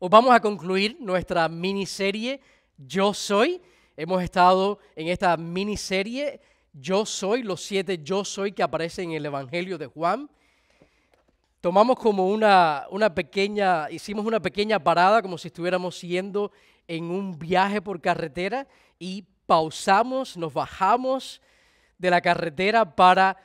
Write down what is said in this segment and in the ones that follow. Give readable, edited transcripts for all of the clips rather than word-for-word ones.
Hoy vamos a concluir nuestra miniserie Yo Soy. Hemos estado en esta miniserie Yo Soy, los 7 Yo Soy que aparecen en el Evangelio de Juan. Tomamos como hicimos una pequeña parada como si estuviéramos yendo en un viaje por carretera y pausamos, nos bajamos de la carretera para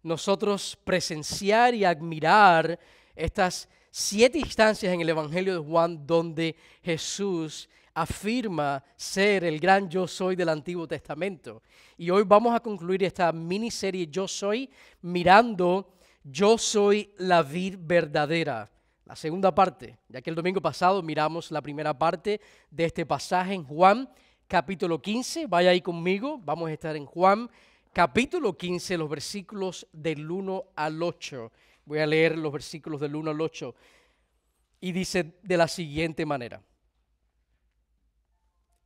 nosotros presenciar y admirar estas 7 instancias en el Evangelio de Juan donde Jesús afirma ser el gran yo soy del Antiguo Testamento. Y hoy vamos a concluir esta miniserie Yo Soy mirando Yo Soy la vid verdadera. La segunda parte, ya que el domingo pasado miramos la primera parte de este pasaje en Juan capítulo 15. Vaya ahí conmigo, vamos a estar en Juan capítulo 15, los versículos del 1 al 8. Voy a leer los versículos del 1 al 8 y dice de la siguiente manera.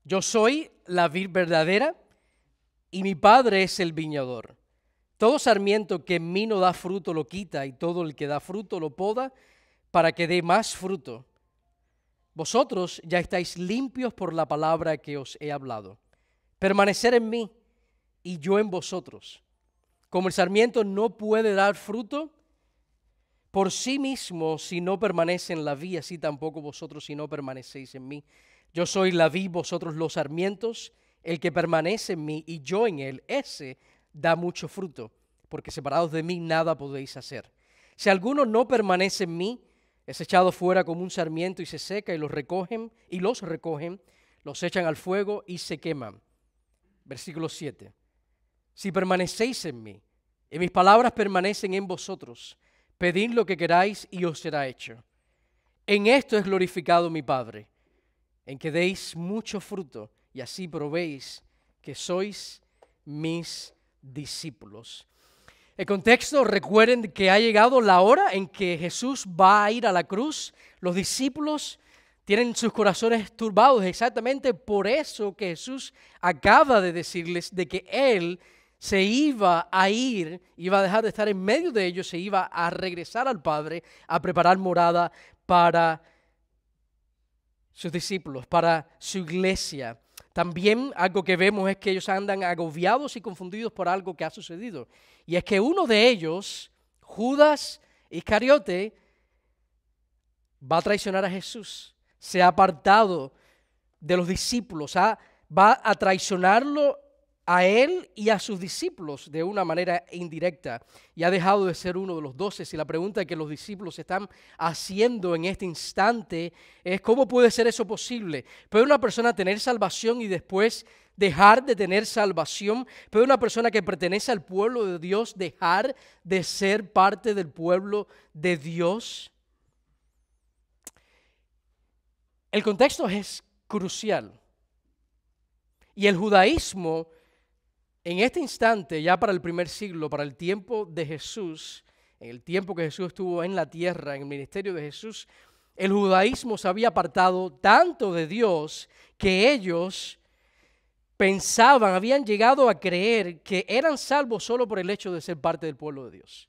Yo soy la vid verdadera y mi Padre es el viñador. Todo sarmiento que en mí no da fruto lo quita y todo el que da fruto lo poda para que dé más fruto. Vosotros ya estáis limpios por la palabra que os he hablado. Permanecer en mí y yo en vosotros. Como el sarmiento no puede dar fruto por sí mismo si no permanece en la vid, así tampoco vosotros si no permanecéis en mí. Yo soy la vid, vosotros los sarmientos. El que permanece en mí y yo en él, ese da mucho fruto, porque separados de mí nada podéis hacer. Si alguno no permanece en mí, es echado fuera como un sarmiento y se seca y los recogen, los echan al fuego y se queman. Versículo 7. Si permanecéis en mí y mis palabras permanecen en vosotros, pedid lo que queráis y os será hecho. En esto es glorificado mi Padre, en que deis mucho fruto y así probéis que sois mis discípulos. El contexto, recuerden que ha llegado la hora en que Jesús va a ir a la cruz. Los discípulos tienen sus corazones turbados, exactamente por eso que Jesús acaba de decirles de que Él se iba a ir, iba a dejar de estar en medio de ellos, se iba a regresar al Padre, a preparar morada para sus discípulos, para su iglesia. También algo que vemos es que ellos andan agobiados y confundidos por algo que ha sucedido. Y es que uno de ellos, Judas Iscariote, va a traicionar a Jesús. Se ha apartado de los discípulos, va a traicionarlo a él y a sus discípulos de una manera indirecta. Y ha dejado de ser uno de los 12. Y la pregunta que los discípulos están haciendo en este instante es ¿cómo puede ser eso posible? ¿Puede una persona tener salvación y después dejar de tener salvación? ¿Puede una persona que pertenece al pueblo de Dios dejar de ser parte del pueblo de Dios? El contexto es crucial. Y el judaísmo, en este instante, ya para el primer siglo, para el tiempo de Jesús, en el tiempo que Jesús estuvo en la tierra, en el ministerio de Jesús, el judaísmo se había apartado tanto de Dios que ellos habían llegado a creer que eran salvos solo por el hecho de ser parte del pueblo de Dios.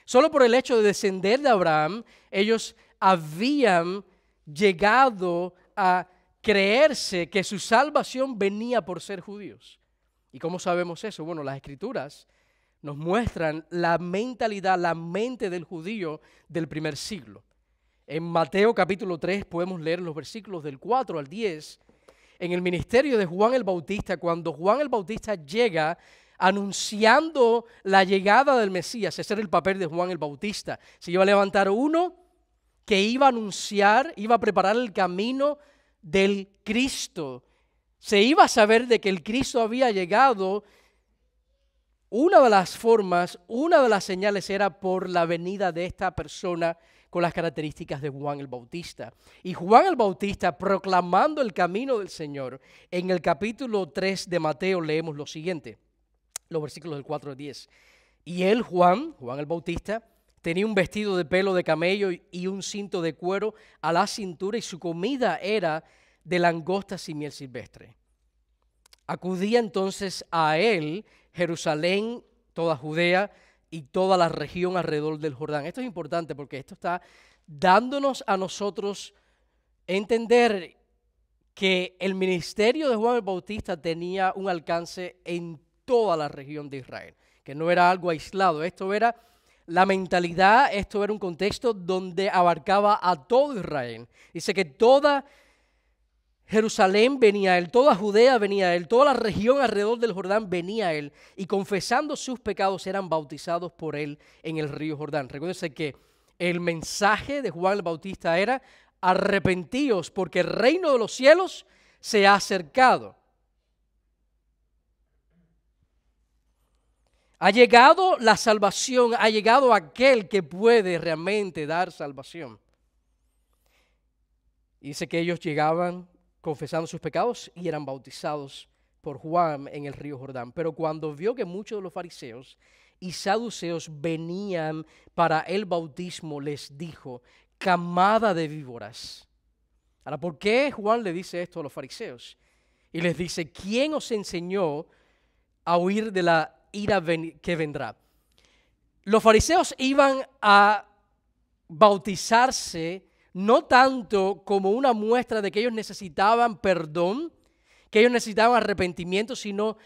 Solo por el hecho de descender de Abraham, ellos habían llegado a creerse que su salvación venía por ser judíos. ¿Y cómo sabemos eso? Bueno, las Escrituras nos muestran la mentalidad, la mente del judío del primer siglo. En Mateo capítulo 3 podemos leer los versículos del 4 al 10. En el ministerio de Juan el Bautista, cuando Juan el Bautista llega anunciando la llegada del Mesías, ese era el papel de Juan el Bautista. Se iba a levantar uno que iba a anunciar, iba a preparar el camino del Cristo. Se iba a saber de que el Cristo había llegado. Una de las formas, una de las señales era por la venida de esta persona con las características de Juan el Bautista. Y Juan el Bautista, proclamando el camino del Señor, en el capítulo 3 de Mateo leemos lo siguiente, los versículos del 4 al 10. Y él, Juan el Bautista, tenía un vestido de pelo de camello y un cinto de cuero a la cintura y su comida era de langostas y miel silvestre. Acudía entonces a él Jerusalén, toda Judea y toda la región alrededor del Jordán. Esto es importante porque esto está dándonos a nosotros entender que el ministerio de Juan el Bautista tenía un alcance en toda la región de Israel, que no era algo aislado. Esto era la mentalidad, esto era un contexto donde abarcaba a todo Israel. Dice que toda Jerusalén venía a él, toda Judea venía a él, toda la región alrededor del Jordán venía a él, y confesando sus pecados eran bautizados por él en el río Jordán. Recuérdense que el mensaje de Juan el Bautista era: arrepentíos, porque el reino de los cielos se ha acercado. Ha llegado la salvación, ha llegado aquel que puede realmente dar salvación. Y dice que ellos llegaban confesando sus pecados y eran bautizados por Juan en el río Jordán. Pero cuando vio que muchos de los fariseos y saduceos venían para el bautismo, les dijo: camada de víboras. Ahora, ¿por qué Juan le dice esto a los fariseos? Y les dice: ¿quién os enseñó a huir de la ira que vendrá? Los fariseos iban a bautizarse no tanto como una muestra de que ellos necesitaban perdón, que ellos necesitaban arrepentimiento, sino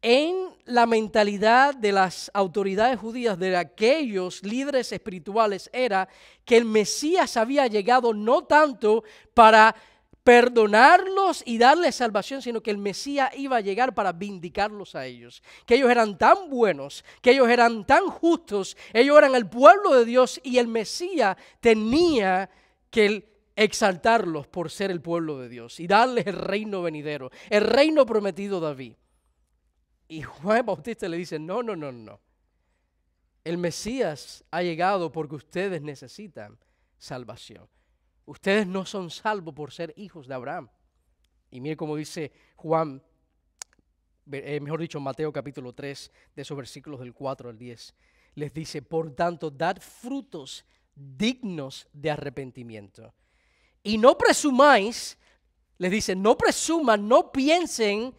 en la mentalidad de las autoridades judías, de aquellos líderes espirituales, era que el Mesías había llegado no tanto para perdonarlos y darles salvación, sino que el Mesías iba a llegar para vindicarlos a ellos. Que ellos eran tan buenos, que ellos eran tan justos, ellos eran el pueblo de Dios y el Mesías tenía que exaltarlos por ser el pueblo de Dios y darles el reino venidero, el reino prometido a David. Y Juan el Bautista le dice: no. El Mesías ha llegado porque ustedes necesitan salvación. Ustedes no son salvos por ser hijos de Abraham. Y mire cómo dice Juan, mejor dicho, Mateo capítulo 3, de esos versículos del 4 al 10. Les dice: por tanto, dad frutos dignos de arrepentimiento. Y no presumáis, les dice, no presuman, no piensen,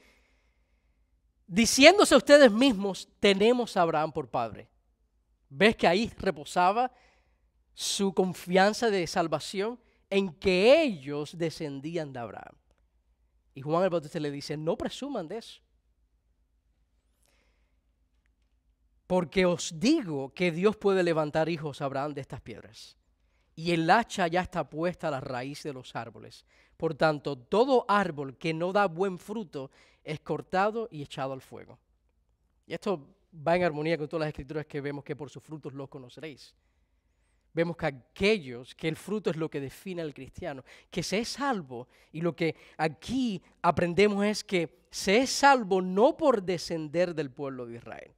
diciéndose a ustedes mismos: tenemos a Abraham por padre. ¿Ves que ahí reposaba su confianza de salvación? En que ellos descendían de Abraham. Y Juan el Bautista le dice: no presuman de eso. Porque os digo que Dios puede levantar hijos a Abraham de estas piedras. Y el hacha ya está puesta a la raíz de los árboles. Por tanto, todo árbol que no da buen fruto es cortado y echado al fuego. Y esto va en armonía con todas las escrituras que vemos, que por sus frutos los conoceréis. Vemos que el fruto es lo que define al cristiano, que se es salvo. Y lo que aquí aprendemos es que se es salvo no por descender del pueblo de Israel.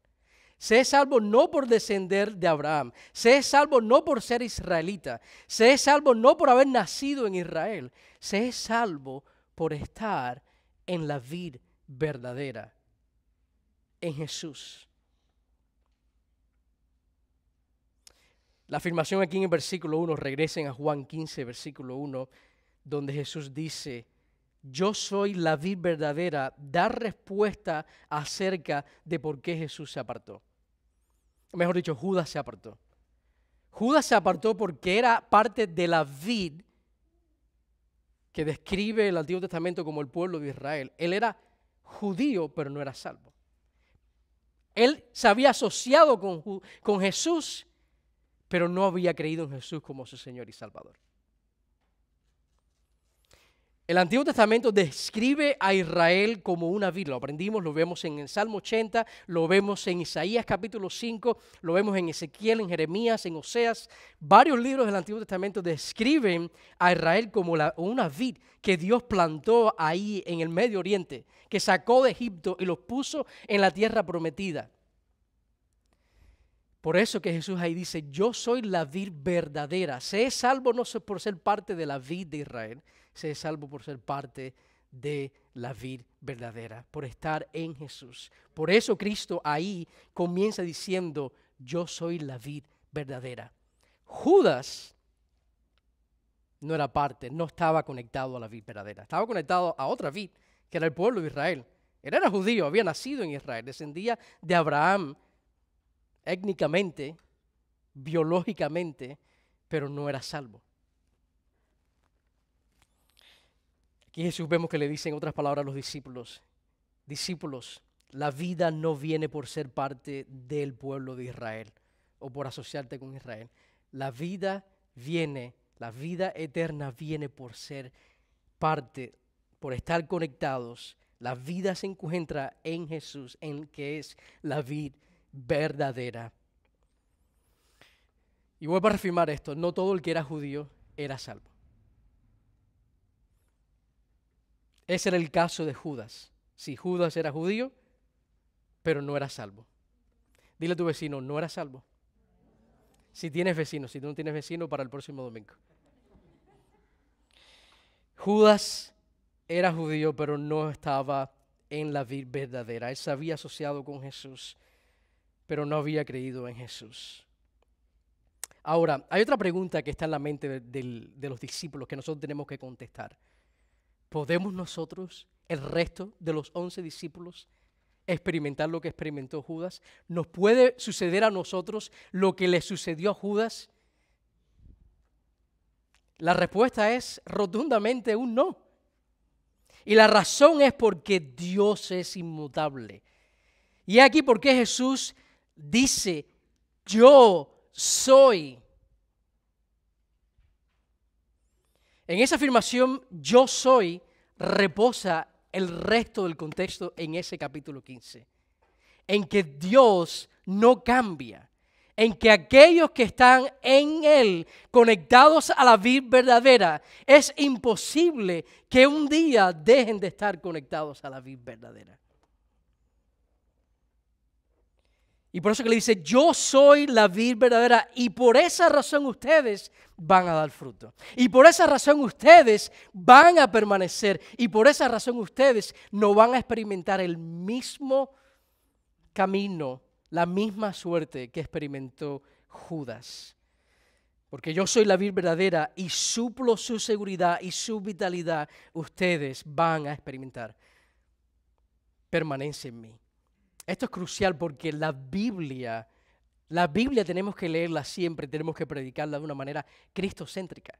Se es salvo no por descender de Abraham. Se es salvo no por ser israelita. Se es salvo no por haber nacido en Israel. Se es salvo por estar en la vid verdadera, en Jesús. La afirmación aquí en el versículo 1, regresen a Juan 15, versículo 1, donde Jesús dice: yo soy la vid verdadera, da respuesta acerca de por qué Jesús se apartó. Mejor dicho, Judas se apartó. Judas se apartó porque era parte de la vid que describe el Antiguo Testamento como el pueblo de Israel. Él era judío, pero no era salvo. Él se había asociado con Jesús, pero no había creído en Jesús como su Señor y Salvador. El Antiguo Testamento describe a Israel como una vid. Lo aprendimos, lo vemos en el Salmo 80, lo vemos en Isaías capítulo 5, lo vemos en Ezequiel, en Jeremías, en Oseas. Varios libros del Antiguo Testamento describen a Israel como una vid que Dios plantó ahí en el Medio Oriente, que sacó de Egipto y los puso en la tierra prometida. Por eso que Jesús ahí dice: yo soy la vid verdadera. Se es salvo no por ser parte de la vid de Israel, se es salvo por ser parte de la vid verdadera, por estar en Jesús. Por eso Cristo ahí comienza diciendo: yo soy la vid verdadera. Judas no era parte, no estaba conectado a la vid verdadera, estaba conectado a otra vid, que era el pueblo de Israel. Él era judío, había nacido en Israel, descendía de Abraham, étnicamente, biológicamente, pero no era salvo. Aquí Jesús vemos que le dice en otras palabras a los discípulos, discípulos, la vida no viene por ser parte del pueblo de Israel o por asociarte con Israel. La vida eterna viene por ser parte, por estar conectados. La vida se encuentra en Jesús, en que es la vid verdadera. Y vuelvo a reafirmar esto, no todo el que era judío era salvo. Ese era el caso de Judas. Si Judas era judío, pero no era salvo. Dile a tu vecino, no era salvo. Si tienes vecino, si tú no tienes vecino, para el próximo domingo. Judas era judío, pero no estaba en la vid verdadera. Él se había asociado con Jesús, pero no había creído en Jesús. Ahora, hay otra pregunta que está en la mente de los discípulos que nosotros tenemos que contestar. ¿Podemos nosotros, el resto de los 11 discípulos, experimentar lo que experimentó Judas? ¿Nos puede suceder a nosotros lo que le sucedió a Judas? La respuesta es rotundamente un no. Y la razón es porque Dios es inmutable. Y aquí porque Jesús dice, yo soy. En esa afirmación, yo soy, reposa el resto del contexto en ese capítulo 15. En que Dios no cambia. En que aquellos que están en Él, conectados a la vid verdadera, es imposible que un día dejen de estar conectados a la vid verdadera. Y por eso que le dice, yo soy la vid verdadera y por esa razón ustedes van a dar fruto. Y por esa razón ustedes van a permanecer. Y por esa razón ustedes no van a experimentar el mismo camino, la misma suerte que experimentó Judas. Porque yo soy la vid verdadera y suplo su seguridad y su vitalidad. Ustedes van a experimentar permanencia en mí. Esto es crucial porque la Biblia tenemos que leerla siempre, tenemos que predicarla de una manera cristocéntrica.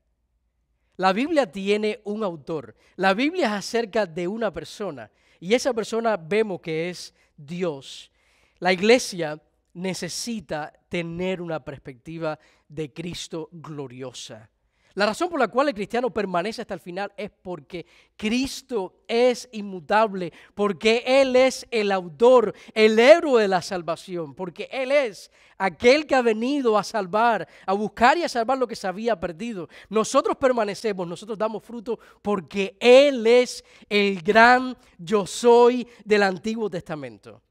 La Biblia tiene un autor, la Biblia es acerca de una persona y esa persona vemos que es Dios. La iglesia necesita tener una perspectiva de Cristo gloriosa. La razón por la cual el cristiano permanece hasta el final es porque Cristo es inmutable, porque Él es el autor, el héroe de la salvación, porque Él es aquel que ha venido a salvar, a buscar y a salvar lo que se había perdido. Nosotros permanecemos, nosotros damos fruto porque Él es el gran yo soy del Antiguo Testamento.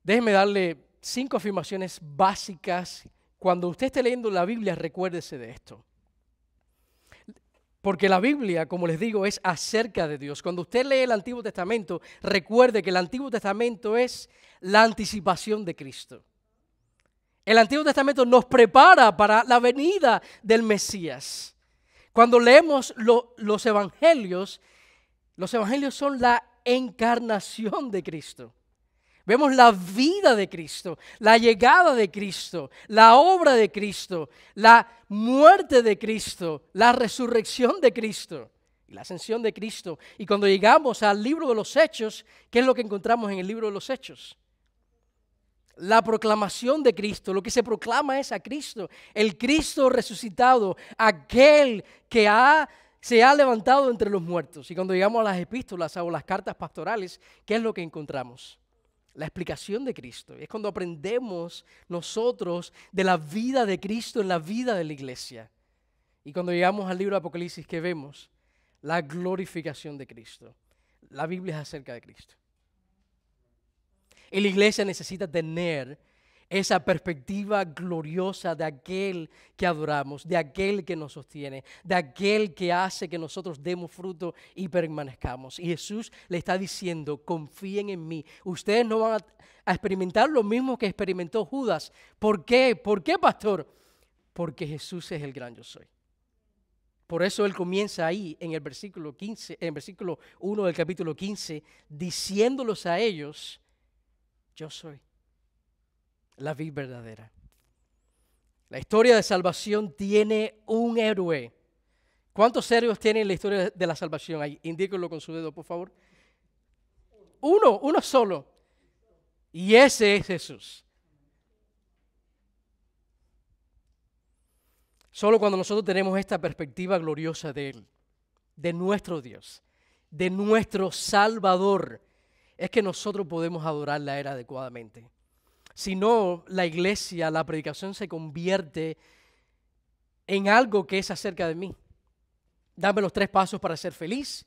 Déjenme darle 5 afirmaciones básicas. Cuando usted esté leyendo la Biblia, recuérdese de esto. Porque la Biblia, como les digo, es acerca de Dios. Cuando usted lee el Antiguo Testamento, recuerde que el Antiguo Testamento es la anticipación de Cristo. El Antiguo Testamento nos prepara para la venida del Mesías. Cuando leemos los evangelios son la encarnación de Cristo. Vemos la vida de Cristo, la llegada de Cristo, la obra de Cristo, la muerte de Cristo, la resurrección de Cristo y la ascensión de Cristo. Y cuando llegamos al libro de los Hechos, ¿qué es lo que encontramos en el libro de los Hechos? La proclamación de Cristo, lo que se proclama es a Cristo, el Cristo resucitado, aquel que se ha levantado entre los muertos. Y cuando llegamos a las epístolas o las cartas pastorales, ¿qué es lo que encontramos? La explicación de Cristo. Es cuando aprendemos nosotros de la vida de Cristo en la vida de la iglesia. Y cuando llegamos al libro de Apocalipsis, ¿qué vemos? La glorificación de Cristo. La Biblia es acerca de Cristo. Y la iglesia necesita tener esa perspectiva gloriosa de aquel que adoramos, de aquel que nos sostiene, de aquel que hace que nosotros demos fruto y permanezcamos. Y Jesús le está diciendo, confíen en mí. Ustedes no van a experimentar lo mismo que experimentó Judas. ¿Por qué? ¿Por qué, pastor? Porque Jesús es el gran yo soy. Por eso él comienza ahí en el versículo 15, en el versículo 1 del capítulo 15, diciéndolos a ellos, yo soy la vid verdadera. La historia de salvación tiene un héroe. ¿Cuántos héroes tiene la historia de la salvación? Ahí, indíquenlo con su dedo, por favor. Uno solo. Y ese es Jesús. Solo cuando nosotros tenemos esta perspectiva gloriosa de Él, de nuestro Dios, de nuestro Salvador, es que nosotros podemos adorarle a Él adecuadamente. Si no, la iglesia, la predicación se convierte en algo que es acerca de mí. Dame los 3 pasos para ser feliz.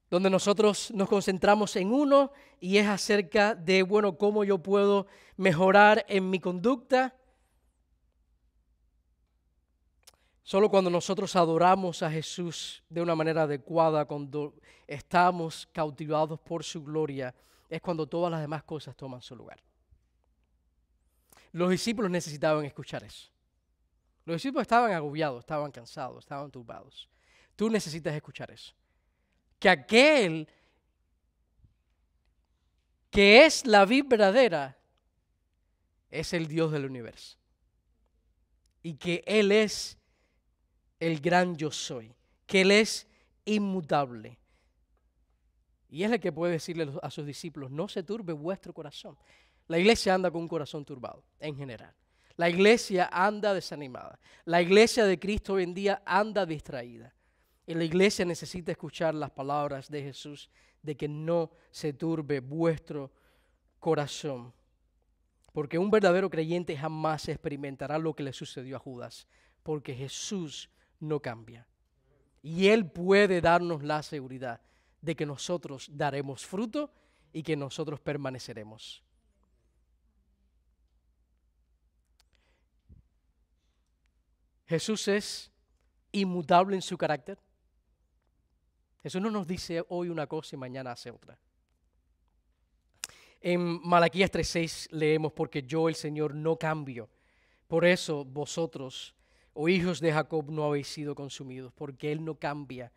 Donde nosotros nos concentramos en uno y es acerca de, bueno, cómo yo puedo mejorar en mi conducta. Solo cuando nosotros adoramos a Jesús de una manera adecuada, cuando estamos cautivados por su gloria, es cuando todas las demás cosas toman su lugar. Los discípulos necesitaban escuchar eso. Los discípulos estaban agobiados, estaban cansados, estaban turbados. Tú necesitas escuchar eso. Que aquel que es la vid verdadera es el Dios del universo. Y que Él es el gran yo soy. Que Él es inmutable. Y es el que puede decirle a sus discípulos, no se turbe vuestro corazón. La iglesia anda con un corazón turbado, en general. La iglesia anda desanimada. La iglesia de Cristo hoy en día anda distraída. Y la iglesia necesita escuchar las palabras de Jesús de que no se turbe vuestro corazón. Porque un verdadero creyente jamás experimentará lo que le sucedió a Judas. Porque Jesús no cambia. Y Él puede darnos la seguridad de que nosotros daremos fruto y que nosotros permaneceremos. Jesús es inmutable en su carácter. Jesús no nos dice hoy una cosa y mañana hace otra. En Malaquías 3:6 leemos, porque yo el Señor no cambio. Por eso vosotros, oh hijos de Jacob, no habéis sido consumidos, porque Él no cambia.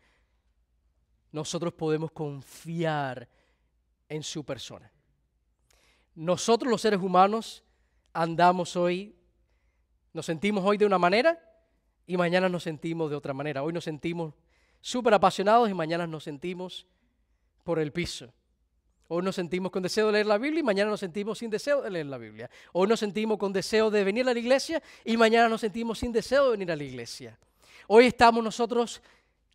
Nosotros podemos confiar en su persona. Nosotros los seres humanos andamos hoy, nos sentimos hoy de una manera y mañana nos sentimos de otra manera. Hoy nos sentimos súper apasionados y mañana nos sentimos por el piso. Hoy nos sentimos con deseo de leer la Biblia y mañana nos sentimos sin deseo de leer la Biblia. Hoy nos sentimos con deseo de venir a la iglesia y mañana nos sentimos sin deseo de venir a la iglesia. Hoy estamos nosotros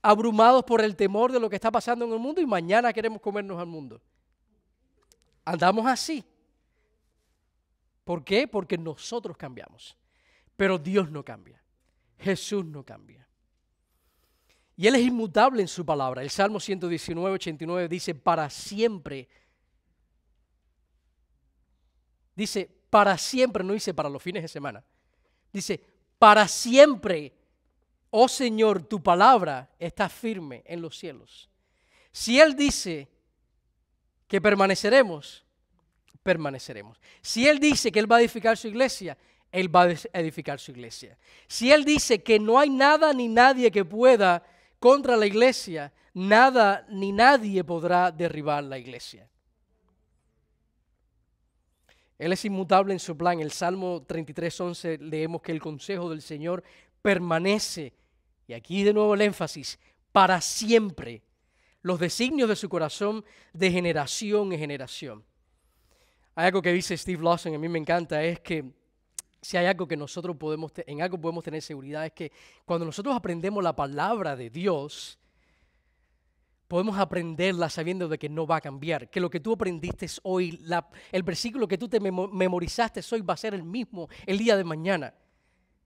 abrumados por el temor de lo que está pasando en el mundo y mañana queremos comernos al mundo. Andamos así. ¿Por qué? Porque nosotros cambiamos. Pero Dios no cambia. Jesús no cambia. Y Él es inmutable en su palabra. El Salmo 119, 89 dice, para siempre. Dice, para siempre, no dice para los fines de semana. Dice, para siempre, oh Señor, tu palabra está firme en los cielos. Si Él dice que permaneceremos, permaneceremos. Si Él dice que Él va a edificar su iglesia, Él va a edificar su iglesia. Si Él dice que no hay nada ni nadie que pueda contra la iglesia, nada ni nadie podrá derribar la iglesia. Él es inmutable en su plan. El Salmo 33:11 leemos que el consejo del Señor permanece, y aquí de nuevo el énfasis, para siempre. Los designios de su corazón de generación en generación. Hay algo que dice Steve Lawson, a mí me encanta, es que si hay algo que nosotros en algo podemos tener seguridad, es que cuando nosotros aprendemos la palabra de Dios, podemos aprenderla sabiendo de que no va a cambiar, que lo que tú aprendiste hoy, el versículo que tú te memorizaste hoy va a ser el mismo el día de mañana.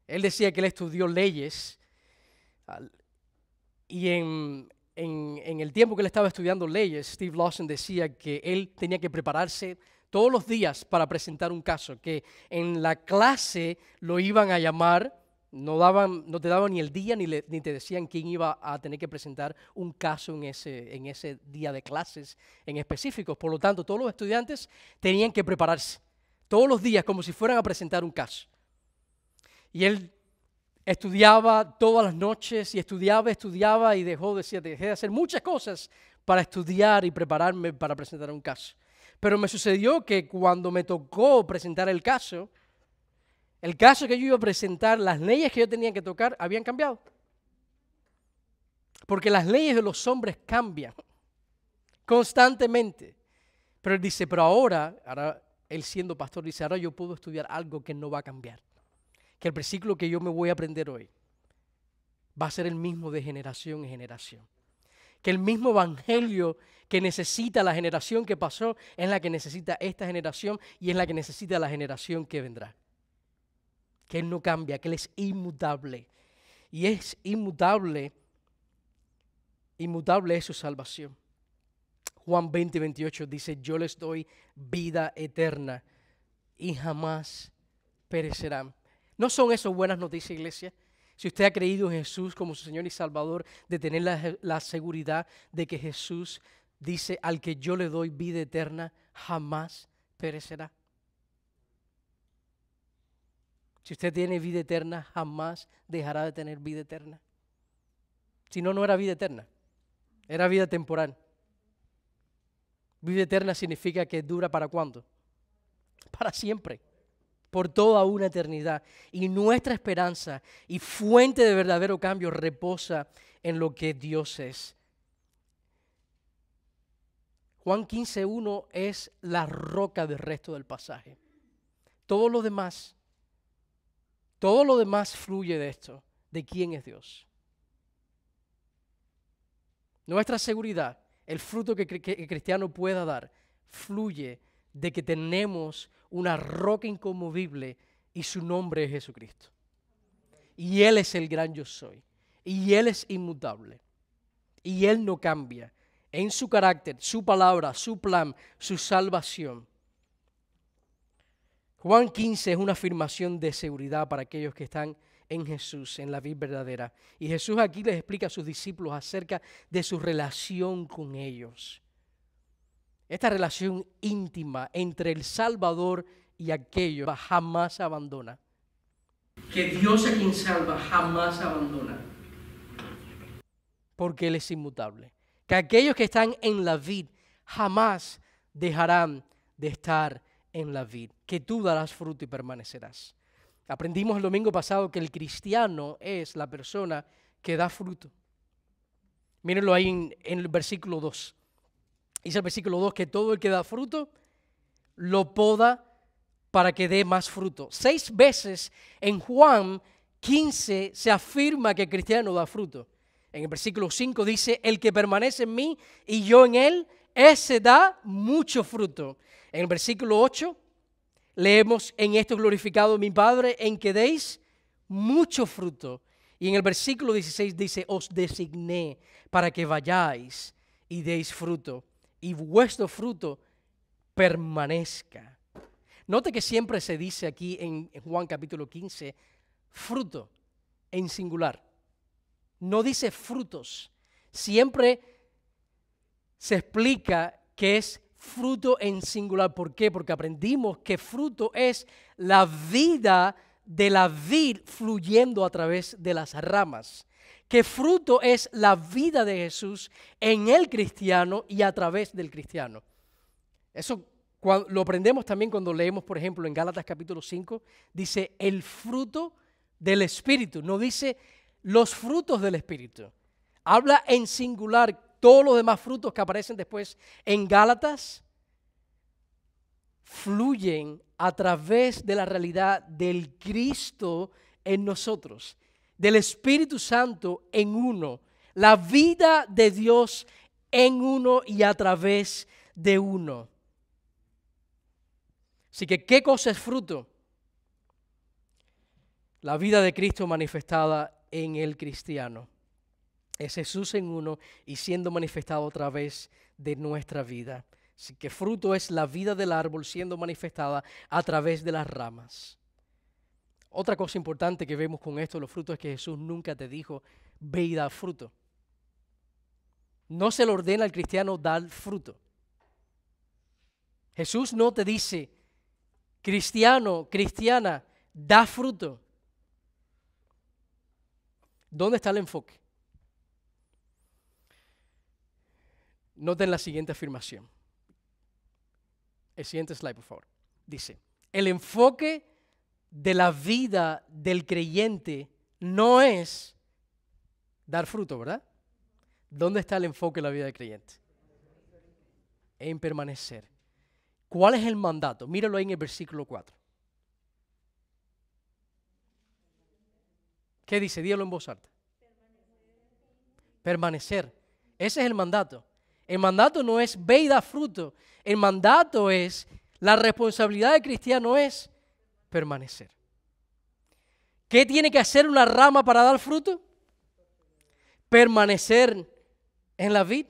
Él decía que él estudió leyes y en el tiempo que él estaba estudiando leyes, Steve Lawson decía que él tenía que prepararse todos los días para presentar un caso, que en la clase lo iban a llamar, no te daban ni el día ni te decían quién iba a tener que presentar un caso en ese día de clases en específico. Por lo tanto, todos los estudiantes tenían que prepararse todos los días como si fueran a presentar un caso. Y él estudiaba todas las noches y estudiaba y dejé de hacer muchas cosas para estudiar y prepararme para presentar un caso. Pero me sucedió que cuando me tocó presentar el caso que yo iba a presentar, las leyes que yo tenía que tocar habían cambiado. Porque las leyes de los hombres cambian constantemente. Pero él dice, pero ahora él siendo pastor, dice, ahora yo puedo estudiar algo que no va a cambiar. Que el versículo que yo me voy a aprender hoy va a ser el mismo de generación en generación. Que el mismo evangelio que necesita la generación que pasó es la que necesita esta generación y es la que necesita la generación que vendrá. Que Él no cambia, que Él es inmutable. Y es inmutable es su salvación. Juan 20:28 dice, yo les doy vida eterna y jamás perecerán. ¿No son eso buenas noticias, iglesia? Si usted ha creído en Jesús como su Señor y Salvador, de tener la seguridad de que Jesús dice, al que yo le doy vida eterna, jamás perecerá. Si usted tiene vida eterna, jamás dejará de tener vida eterna. Si no, no era vida eterna, era vida temporal. Vida eterna significa que dura ¿para cuándo? Para siempre, por toda una eternidad. Y nuestra esperanza y fuente de verdadero cambio reposa en lo que Dios es. Juan 15:1 es la roca del resto del pasaje. Todo lo demás fluye de esto, de quién es Dios. Nuestra seguridad, el fruto que el cristiano pueda dar, fluye de que tenemos una roca inconmovible y su nombre es Jesucristo. Y Él es el gran yo soy. Y Él es inmutable. Y Él no cambia en su carácter, su palabra, su plan, su salvación. Juan 15 es una afirmación de seguridad para aquellos que están en Jesús, en la vida verdadera. Y Jesús aquí les explica a sus discípulos acerca de su relación con ellos. Esta relación íntima entre el Salvador y aquellos jamás abandona. Que Dios a quien salva jamás abandona. Porque Él es inmutable. Que aquellos que están en la vid jamás dejarán de estar en la vid. Que tú darás fruto y permanecerás. Aprendimos el domingo pasado que el cristiano es la persona que da fruto. Mírenlo ahí en el versículo 2. Dice el versículo 2 que todo el que da fruto lo poda para que dé más fruto. 6 veces en Juan 15 se afirma que el cristiano da fruto. En el versículo 5 dice, el que permanece en mí y yo en él, ese da mucho fruto. En el versículo 8 leemos, en esto es glorificado mi Padre, en que deis mucho fruto. Y en el versículo 16 dice, os designé para que vayáis y deis fruto, y vuestro fruto permanezca. Note que siempre se dice aquí en Juan capítulo 15, fruto en singular. No dice frutos. Siempre se explica que es fruto en singular. ¿Por qué? Porque aprendimos que fruto es la vida de la vid fluyendo a través de las ramas. Que fruto es la vida de Jesús en el cristiano y a través del cristiano. Eso lo aprendemos también cuando leemos, por ejemplo, en Gálatas capítulo 5, dice el fruto del Espíritu, no dice los frutos del Espíritu. Habla en singular. Todos los demás frutos que aparecen después en Gálatas fluyen a través de la realidad del Cristo en nosotros, del Espíritu Santo en uno, la vida de Dios en uno y a través de uno. Así que, ¿qué cosa es fruto? La vida de Cristo manifestada en el cristiano. Es Jesús en uno y siendo manifestado a través de nuestra vida. Así que fruto es la vida del árbol siendo manifestada a través de las ramas. Otra cosa importante que vemos con esto, los frutos, es que Jesús nunca te dijo, ve y da fruto. No se le ordena al cristiano dar fruto. Jesús no te dice, cristiano, cristiana, da fruto. ¿Dónde está el enfoque? Noten la siguiente afirmación. El siguiente slide, por favor. Dice, el enfoque de la vida del creyente no es dar fruto, ¿verdad? ¿Dónde está el enfoque de la vida del creyente? En permanecer. ¿Cuál es el mandato? Míralo ahí en el versículo 4. ¿Qué dice? Dígalo en voz alta. Permanecer. Ese es el mandato. El mandato no es ve y da fruto. El mandato es, la responsabilidad del cristiano es permanecer. ¿Qué tiene que hacer una rama para dar fruto? Permanecer en la vid.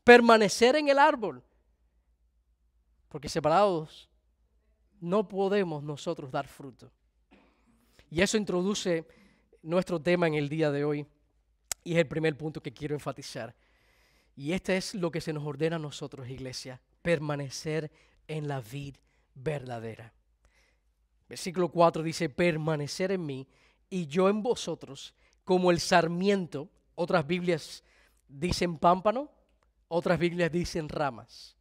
Permanecer en el árbol. Porque separados no podemos nosotros dar fruto. Y eso introduce nuestro tema en el día de hoy. Y es el primer punto que quiero enfatizar. Y este es lo que se nos ordena a nosotros, iglesia. Permanecer en la vid verdadera. Versículo 4 dice, permanecer en mí y yo en vosotros, como el sarmiento. Otras Biblias dicen pámpano, otras Biblias dicen ramas.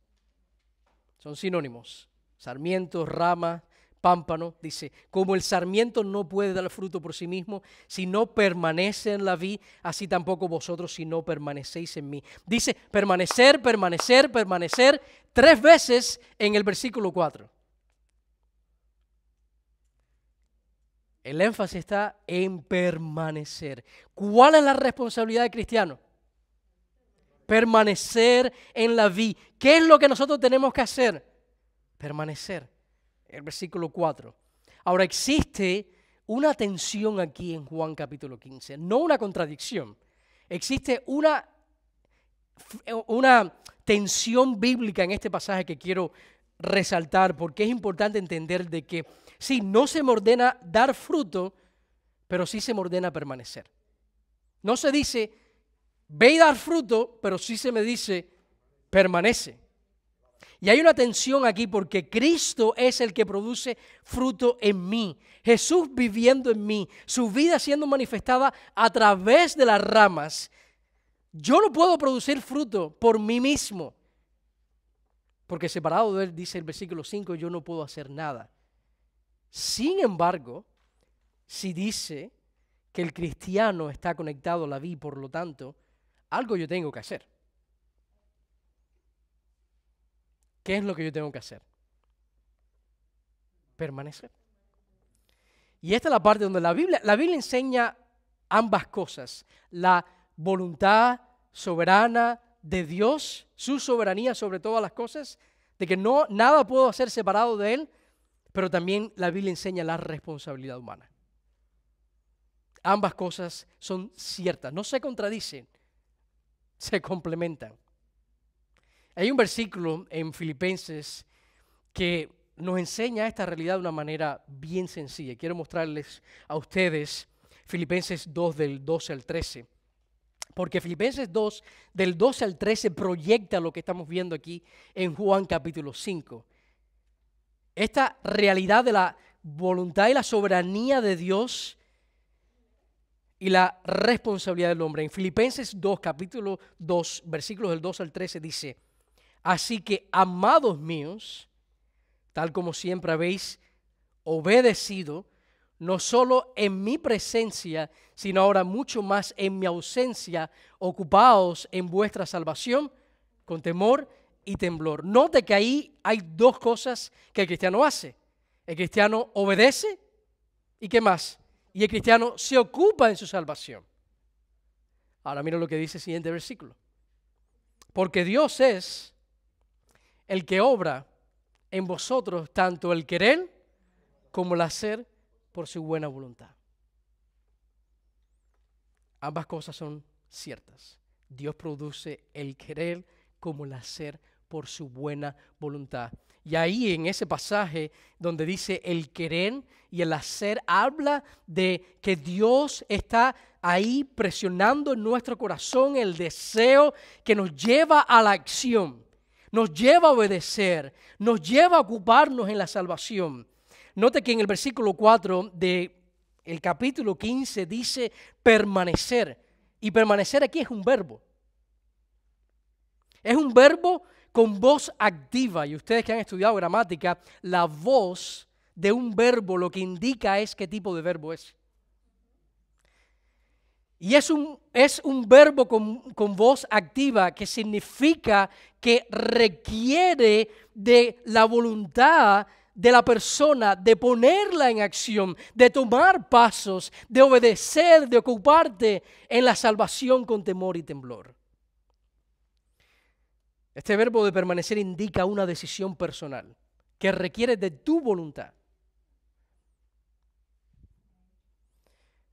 Son sinónimos. Sarmiento, rama, pámpano. Dice, como el sarmiento no puede dar fruto por sí mismo, si no permanece en la vid, así tampoco vosotros si no permanecéis en mí. Dice, permanecer, permanecer, permanecer, 3 veces en el versículo 4. El énfasis está en permanecer. ¿Cuál es la responsabilidad del cristiano? Permanecer en la vid. ¿Qué es lo que nosotros tenemos que hacer? Permanecer. El versículo 4. Ahora existe una tensión aquí en Juan capítulo 15, no una contradicción. Existe una tensión bíblica en este pasaje que quiero resaltar porque es importante entender de que sí, no se me ordena dar fruto, pero sí se me ordena permanecer. No se dice, ve y dar fruto, pero sí se me dice, permanece. Y hay una tensión aquí porque Cristo es el que produce fruto en mí. Jesús viviendo en mí, su vida siendo manifestada a través de las ramas. Yo no puedo producir fruto por mí mismo. Porque separado de él, dice el versículo 5, yo no puedo hacer nada. Sin embargo, si dice que el cristiano está conectado a la vid, por lo tanto, algo yo tengo que hacer. ¿Qué es lo que yo tengo que hacer? Permanecer. Y esta es la parte donde la Biblia enseña ambas cosas. La voluntad soberana de Dios, su soberanía sobre todas las cosas, de que nada puedo hacer separado de Él, pero también la Biblia enseña la responsabilidad humana. Ambas cosas son ciertas, no se contradicen, se complementan. Hay un versículo en Filipenses que nos enseña esta realidad de una manera bien sencilla. Quiero mostrarles a ustedes Filipenses 2 del 12 al 13. Porque Filipenses 2 del 12 al 13 proyecta lo que estamos viendo aquí en Juan capítulo 5. Esta realidad de la voluntad y la soberanía de Dios y la responsabilidad del hombre. En Filipenses 2, capítulo 2, versículos del 2 al 13 dice, así que, amados míos, tal como siempre habéis obedecido, no solo en mi presencia, sino ahora mucho más en mi ausencia, ocupaos en vuestra salvación con temor y temblor. Note que ahí hay 2 cosas que el cristiano hace. El cristiano obedece y ¿qué más? Y el cristiano se ocupa en su salvación. Ahora mira lo que dice el siguiente versículo. Porque Dios es el que obra en vosotros tanto el querer como el hacer por su buena voluntad. Ambas cosas son ciertas. Dios produce el querer como el hacer por su buena voluntad. Y ahí en ese pasaje donde dice el querer y el hacer, habla de que Dios está ahí presionando en nuestro corazón el deseo que nos lleva a la acción, nos lleva a obedecer, nos lleva a ocuparnos en la salvación. Note que en el versículo 4 del capítulo 15 dice permanecer. Y permanecer aquí es un verbo. Es un verbo con voz activa. Y ustedes que han estudiado gramática, la voz de un verbo lo que indica es qué tipo de verbo es. Y es un verbo con voz activa que significa que requiere de la voluntad de la persona, de ponerla en acción, de tomar pasos, de obedecer, de ocuparte en la salvación con temor y temblor. Este verbo de permanecer indica una decisión personal que requiere de tu voluntad.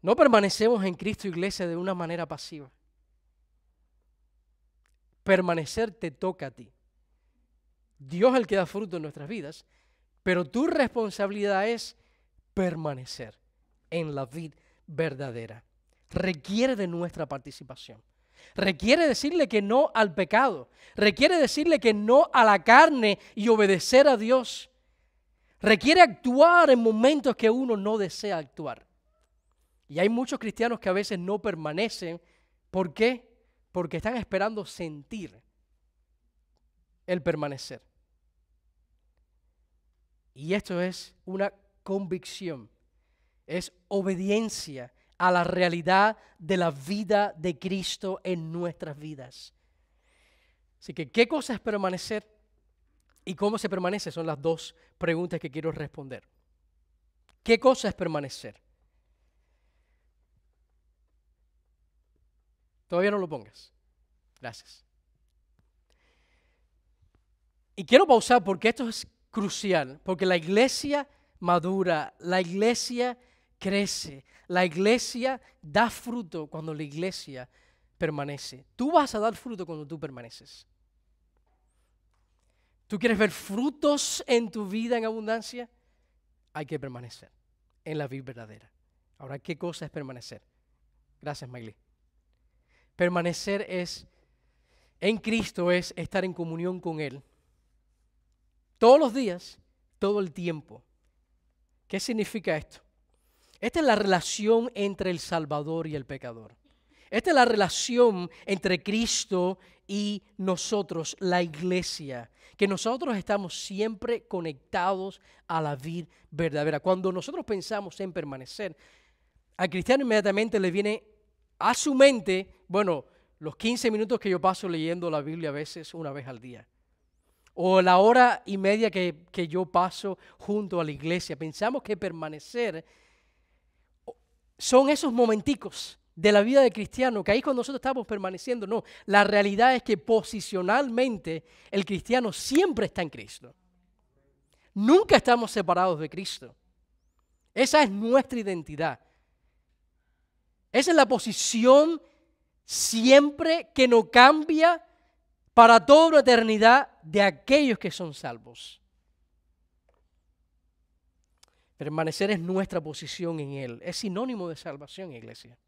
No permanecemos en Cristo, iglesia, de una manera pasiva. Permanecer te toca a ti. Dios es el que da fruto en nuestras vidas, pero tu responsabilidad es permanecer en la vid verdadera. Requiere de nuestra participación. Requiere decirle que no al pecado. Requiere decirle que no a la carne y obedecer a Dios. Requiere actuar en momentos que uno no desea actuar. Y hay muchos cristianos que a veces no permanecen. ¿Por qué? Porque están esperando sentir el permanecer. Y esto es una convicción, es obediencia a la realidad de la vida de Cristo en nuestras vidas. Así que, ¿qué cosa es permanecer y cómo se permanece? Son las dos preguntas que quiero responder. ¿Qué cosa es permanecer? Todavía no lo pongas. Gracias. Y quiero pausar porque esto es crucial, porque la iglesia madura, la iglesia crece, la iglesia da fruto cuando la iglesia permanece. Tú vas a dar fruto cuando tú permaneces. ¿Tú quieres ver frutos en tu vida en abundancia? Hay que permanecer en la vida verdadera. Ahora, ¿qué cosa es permanecer? Gracias, Mayley. Permanecer en Cristo es estar en comunión con Él. Todos los días, todo el tiempo. ¿Qué significa esto? Esta es la relación entre el Salvador y el pecador. Esta es la relación entre Cristo y nosotros, la iglesia. Que nosotros estamos siempre conectados a la vid verdadera. Cuando nosotros pensamos en permanecer, al cristiano inmediatamente le viene a su mente, bueno, los 15 minutos que yo paso leyendo la Biblia a veces una vez al día. O la hora y media que yo paso junto a la iglesia. Pensamos que permanecer son esos momenticos de la vida de cristiano, que ahí cuando nosotros estamos permaneciendo. No, la realidad es que posicionalmente el cristiano siempre está en Cristo. Nunca estamos separados de Cristo. Esa es nuestra identidad. Esa es la posición siempre que no cambia para toda la eternidad de aquellos que son salvos. Permanecer es nuestra posición en Él. Es sinónimo de salvación, iglesia.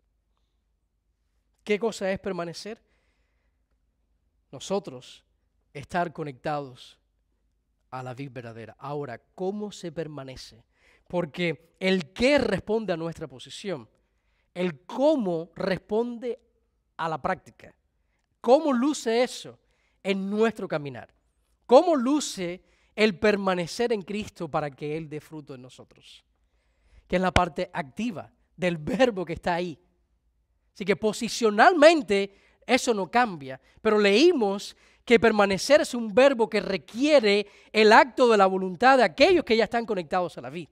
¿Qué cosa es permanecer? Nosotros estar conectados a la vid verdadera. Ahora, ¿cómo se permanece? Porque el qué responde a nuestra posición. El cómo responde a la práctica. ¿Cómo luce eso en nuestro caminar? ¿Cómo luce el permanecer en Cristo para que Él dé fruto en nosotros? Que es la parte activa del verbo que está ahí. Así que posicionalmente eso no cambia, pero leímos que permanecer es un verbo que requiere el acto de la voluntad de aquellos que ya están conectados a la vid.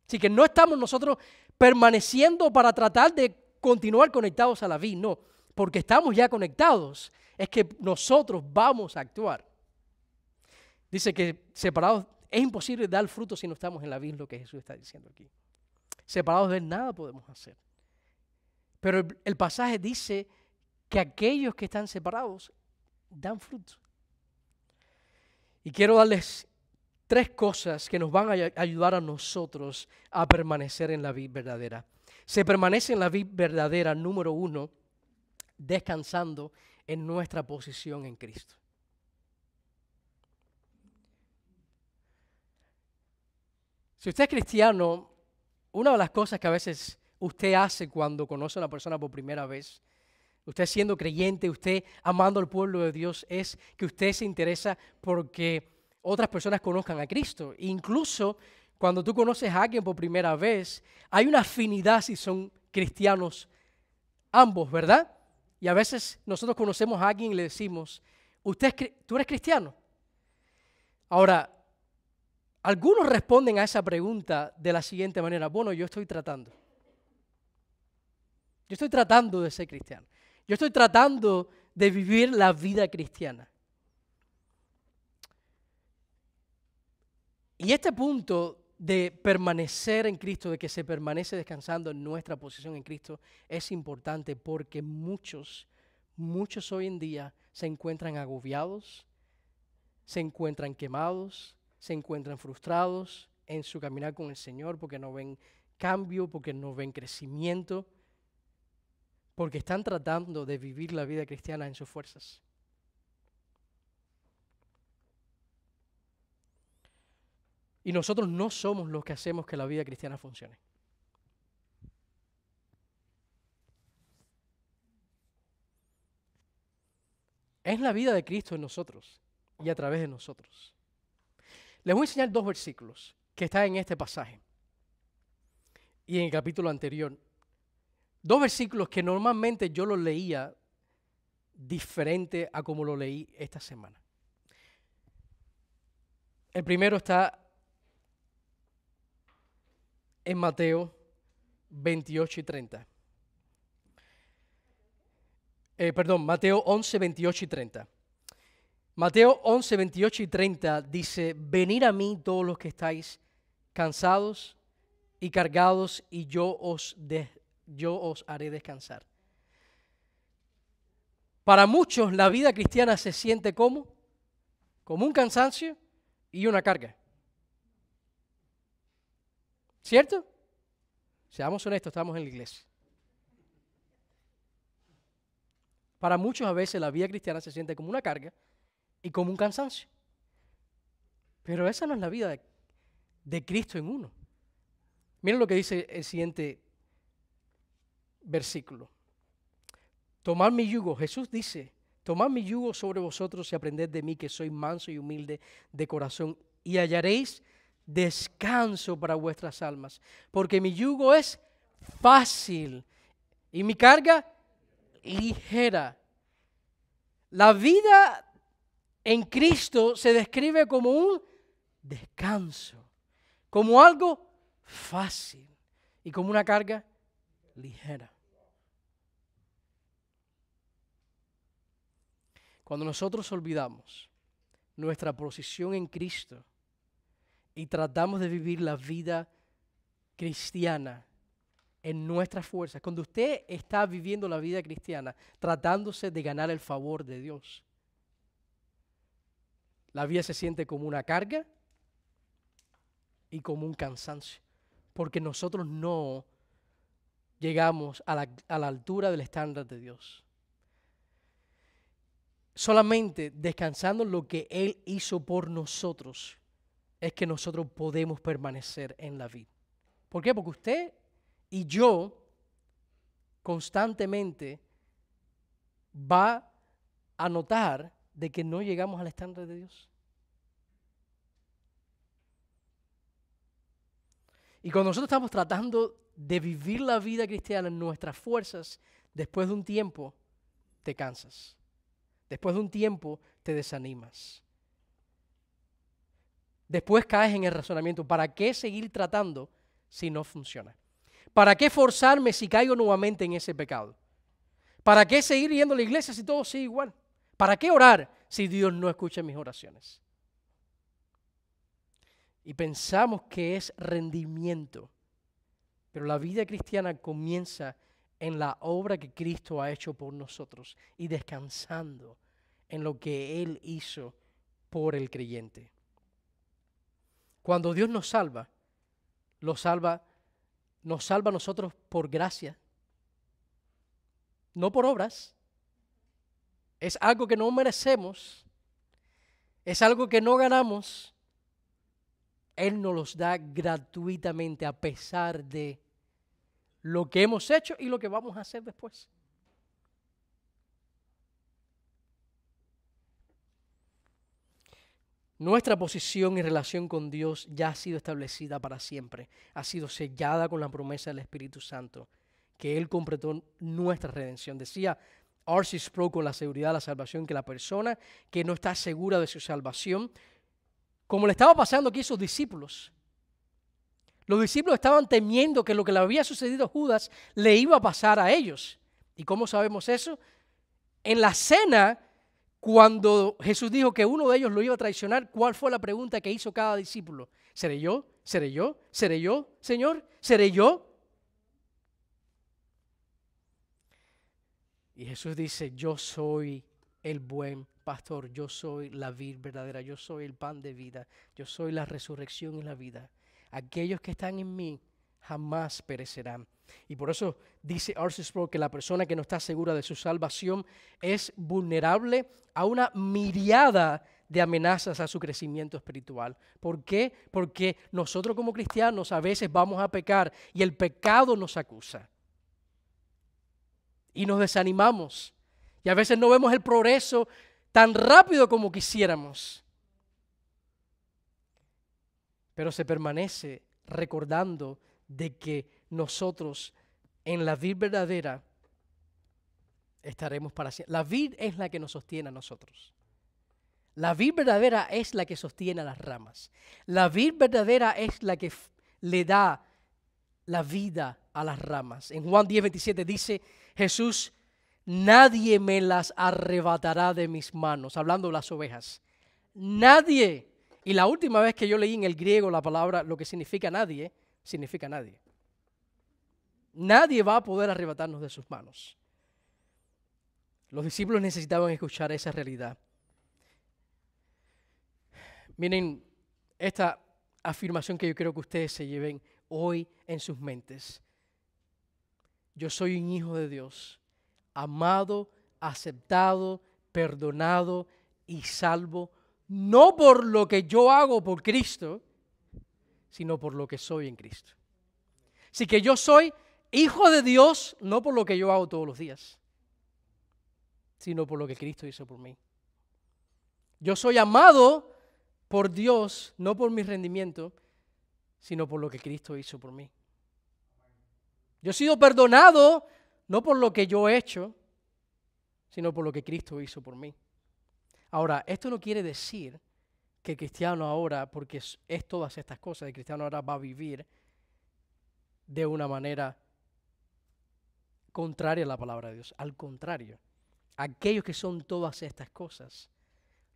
Así que no estamos nosotros permaneciendo para tratar de continuar conectados a la vid, no, porque estamos ya conectados, es que nosotros vamos a actuar. Dice que separados, es imposible dar fruto si no estamos en la vid, lo que Jesús está diciendo aquí. Separados de Él nada podemos hacer. Pero el pasaje dice que aquellos que están separados dan fruto. Y quiero darles 3 cosas que nos van a ayudar a nosotros a permanecer en la vid verdadera. Se permanece en la vid verdadera, número 1, descansando en nuestra posición en Cristo. Si usted es cristiano, una de las cosas que a veces usted hace cuando conoce a una persona por primera vez, usted siendo creyente, usted amando al pueblo de Dios, es que usted se interesa porque otras personas conozcan a Cristo. Incluso cuando tú conoces a alguien por primera vez, hay una afinidad si son cristianos ambos, ¿verdad? Y a veces nosotros conocemos a alguien y le decimos, ¿tú eres cristiano? Ahora, algunos responden a esa pregunta de la siguiente manera, bueno, yo estoy tratando. Yo estoy tratando de ser cristiano. Yo estoy tratando de vivir la vida cristiana. Y este punto de permanecer en Cristo, de que se permanece descansando en nuestra posición en Cristo, es importante porque muchos hoy en día se encuentran agobiados, se encuentran quemados, se encuentran frustrados en su caminar con el Señor porque no ven cambio, porque no ven crecimiento, porque están tratando de vivir la vida cristiana en sus fuerzas. Y nosotros no somos los que hacemos que la vida cristiana funcione. Es la vida de Cristo en nosotros y a través de nosotros. Les voy a enseñar 2 versículos que están en este pasaje y en el capítulo anterior. 2 versículos que normalmente yo los leía diferente a como lo leí esta semana. El primero está en Mateo 28 y 30. Mateo 11, 28 y 30. Mateo 11, 28 y 30 dice, venid a mí todos los que estáis cansados y cargados, y yo os haré descansar. Para muchos la vida cristiana se siente como un cansancio y una carga. ¿Cierto? Seamos honestos, estamos en la iglesia. Para muchos a veces la vida cristiana se siente como una carga y como un cansancio. Pero esa no es la vida de Cristo en uno. Miren lo que dice el siguiente versículo. Tomad mi yugo, Jesús dice, tomad mi yugo sobre vosotros y aprended de mí que soy manso y humilde de corazón y hallaréis descanso para vuestras almas, porque mi yugo es fácil y mi carga ligera. La vida en Cristo se describe como un descanso, como algo fácil y como una carga ligera. Cuando nosotros olvidamos nuestra posición en Cristo y tratamos de vivir la vida cristiana en nuestras fuerzas, cuando usted está viviendo la vida cristiana tratándose de ganar el favor de Dios, la vida se siente como una carga y como un cansancio, porque nosotros no llegamos a la altura del estándar de Dios. Solamente descansando en lo que Él hizo por nosotros es que nosotros podemos permanecer en la vida. ¿Por qué? Porque usted y yo constantemente va a notar de que no llegamos al estándar de Dios. Y cuando nosotros estamos tratando de vivir la vida cristiana en nuestras fuerzas, después de un tiempo te cansas. Después de un tiempo te desanimas. Después caes en el razonamiento, ¿para qué seguir tratando si no funciona? ¿Para qué forzarme si caigo nuevamente en ese pecado? ¿Para qué seguir yendo a la iglesia si todo sigue igual? ¿Para qué orar si Dios no escucha mis oraciones? Y pensamos que es rendimiento, pero la vida cristiana comienza en la obra que Cristo ha hecho por nosotros y descansando en lo que Él hizo por el creyente. Cuando Dios nos salva nos salva a nosotros por gracia, no por obras. Es algo que no merecemos, es algo que no ganamos. Él nos los da gratuitamente a pesar de lo que hemos hecho y lo que vamos a hacer después. Nuestra posición y relación con Dios ya ha sido establecida para siempre. Ha sido sellada con la promesa del Espíritu Santo, que Él completó nuestra redención. Decía R.C. Sproul con la seguridad de la salvación, que la persona que no está segura de su salvación, como le estaba pasando aquí a sus discípulos, los discípulos estaban temiendo que lo que le había sucedido a Judas le iba a pasar a ellos. ¿Y cómo sabemos eso? En la cena, cuando Jesús dijo que uno de ellos lo iba a traicionar, ¿cuál fue la pregunta que hizo cada discípulo? ¿Seré yo? ¿Seré yo? ¿Seré yo, Señor? ¿Seré yo? Y Jesús dice, yo soy el buen pastor, yo soy la vid verdadera, yo soy el pan de vida, yo soy la resurrección y la vida. Aquellos que están en mí jamás perecerán. Y por eso dice R.C. Sproul que la persona que no está segura de su salvación es vulnerable a una miriada de amenazas a su crecimiento espiritual. ¿Por qué? Porque nosotros como cristianos a veces vamos a pecar y el pecado nos acusa. Y nos desanimamos. Y a veces no vemos el progreso tan rápido como quisiéramos. Pero se permanece recordando de que nosotros en la vid verdadera estaremos para siempre. La vid es la que nos sostiene a nosotros. La vid verdadera es la que sostiene a las ramas. La vid verdadera es la que le da la vida a las ramas. En Juan 10:27 dice Jesús, nadie me las arrebatará de mis manos, hablando de las ovejas. Nadie. Y la última vez que yo leí en el griego la palabra, lo que significa nadie. Nadie va a poder arrebatarnos de sus manos. Los discípulos necesitaban escuchar esa realidad. Miren, esta afirmación que yo quiero que ustedes se lleven hoy en sus mentes. Yo soy un hijo de Dios, amado, aceptado, perdonado y salvo, no por lo que yo hago por Cristo, sino por lo que soy en Cristo. Así que yo soy hijo de Dios, no por lo que yo hago todos los días, sino por lo que Cristo hizo por mí. Yo soy amado por Dios, no por mi rendimiento, sino por lo que Cristo hizo por mí. Yo he sido perdonado, no por lo que yo he hecho, sino por lo que Cristo hizo por mí. Ahora, esto no quiere decir que el cristiano ahora, porque es todas estas cosas, el cristiano ahora va a vivir de una manera contraria a la palabra de Dios. Al contrario, aquellos que son todas estas cosas,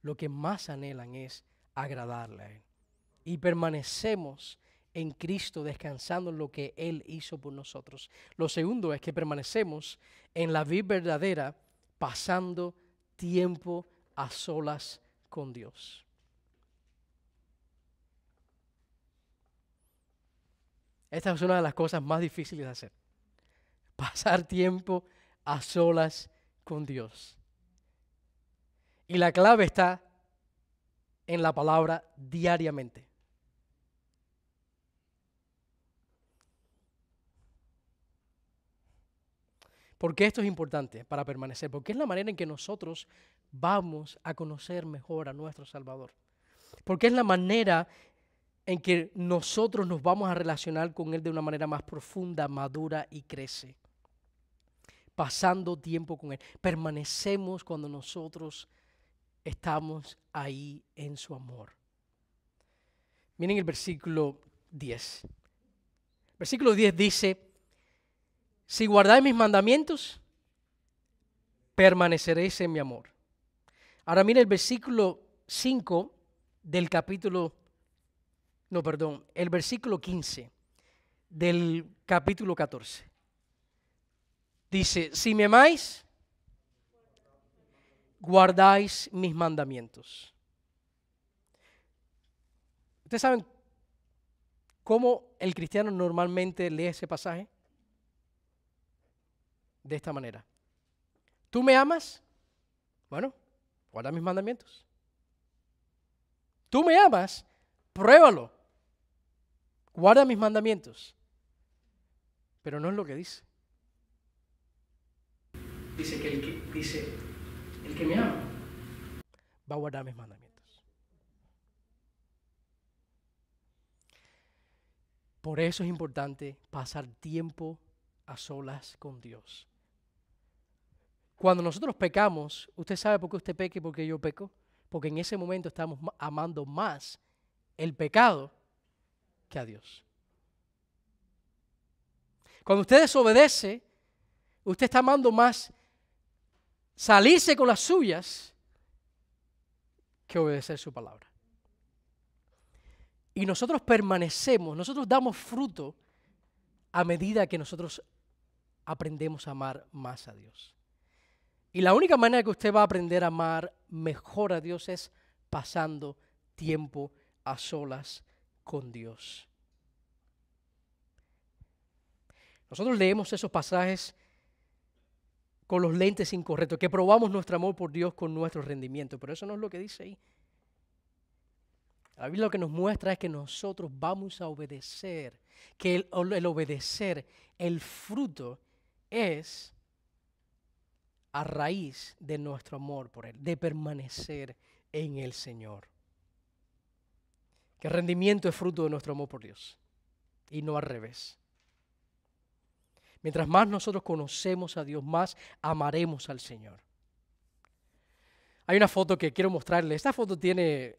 lo que más anhelan es agradarle a Él. Y permanecemos en Cristo descansando en lo que Él hizo por nosotros. Lo segundo es que permanecemos en la vida verdadera pasando tiempo a solas con Dios. Esta es una de las cosas más difíciles de hacer. Pasar tiempo a solas con Dios. Y la clave está en la palabra diariamente. ¿Por qué esto es importante para permanecer? Porque es la manera en que nosotros vamos a conocer mejor a nuestro Salvador. Porque es la manera en que nosotros nos vamos a relacionar con Él de una manera más profunda, madura y crece. Pasando tiempo con Él. Permanecemos cuando nosotros estamos ahí en su amor. Miren el versículo 10. Versículo 10 dice, si guardáis mis mandamientos, permaneceréis en mi amor. Ahora mira el versículo 5 del el versículo 15 del capítulo 14. Dice, si me amáis, guardáis mis mandamientos. ¿Ustedes saben cómo el cristiano normalmente lee ese pasaje? De esta manera. ¿Tú me amas? Bueno, guarda mis mandamientos. ¿Tú me amas? Pruébalo. Guarda mis mandamientos. Pero no es lo que dice. Dice que el que me ama va a guardar mis mandamientos. Por eso es importante pasar tiempo a solas con Dios. Cuando nosotros pecamos, ¿usted sabe por qué usted peca y por qué yo peco? Porque en ese momento estamos amando más el pecado que a Dios. Cuando usted desobedece, usted está amando más salirse con las suyas que obedecer su palabra. Y nosotros permanecemos, nosotros damos fruto a medida que nosotros aprendemos a amar más a Dios. Y la única manera que usted va a aprender a amar mejor a Dios es pasando tiempo a solas con Dios. Nosotros leemos esos pasajes con los lentes incorrectos, que probamos nuestro amor por Dios con nuestro rendimiento, pero eso no es lo que dice ahí. La Biblia lo que nos muestra es que nosotros vamos a obedecer, que el obedecer, el fruto es a raíz de nuestro amor por Él, de permanecer en el Señor. Que el rendimiento es fruto de nuestro amor por Dios y no al revés. Mientras más nosotros conocemos a Dios, más amaremos al Señor. Hay una foto que quiero mostrarle. Esta foto tiene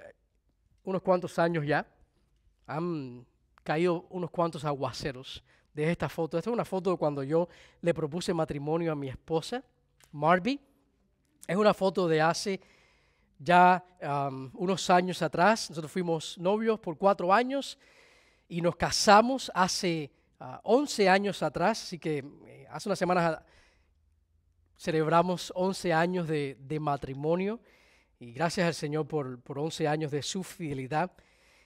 unos cuantos años ya. Han caído unos cuantos aguaceros de esta foto. Esta es una foto de cuando yo le propuse matrimonio a mi esposa, Marby. Es una foto de hace ya unos años atrás. Nosotros fuimos novios por 4 años y nos casamos hace 11 años atrás. Así que hace unas semanas celebramos 11 años de matrimonio. Y gracias al Señor por 11 años de su fidelidad.